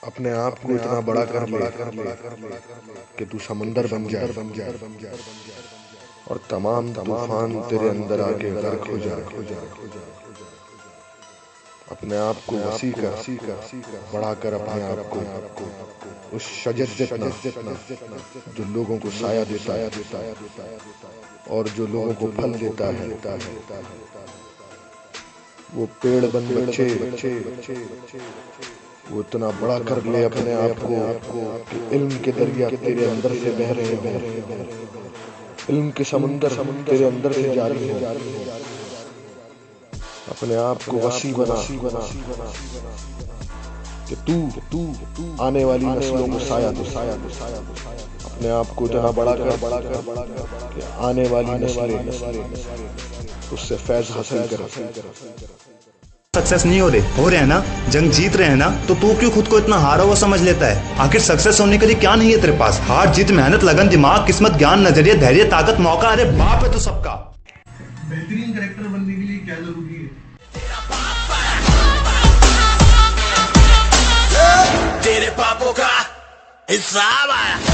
اپنے آپ کو اتنا بڑا کر لے کہ تو سمندر بن جائے اور تمام طوفان تیرے اندر آ کے غرق ہو جائے۔ اپنے آپ کو وسیع کر، بڑھا کر اپنے آپ کو اس شجر جتنا جو لوگوں کو سایہ دیتا ہے اور جو لوگوں کو پھل دیتا ہے۔ وہ پیڑ بن بچے، وہ اتنا بڑا کر لے اپنے آپ کو کہ علم کے دریا تیرے اندر سے بہ رہے ہوں، علم کے سمندر تیرے اندر سے جاری ہوں۔ اپنے آپ کو وسیع بنا کہ تو آنے والی نسلوں کو سایہ دے۔ اپنے آپ کو اتنا بڑا کر کہ آنے والی نسلیں اس سے فیض حاصل کریں۔ سکسیس نہیں ہو رہے ہیں نا، جنگ جیت رہے ہیں نا، تو کیوں خود کو اتنا ہارا ہوا سمجھ لیتا ہے؟ آخر سکسیس ہونے کے لیے کیا نہیں ہے تیرے پاس؟ ہار جیت، محنت، لگن، دماغ، قسمت، گیان، نظریہ، دھیریہ، طاقت، موقع، ارے باپ ہے تو سب کا۔ بہترین کریکٹر بننے کے لیے کیا ضروری ہے؟ تیرے پاپوں کا حساب آیا۔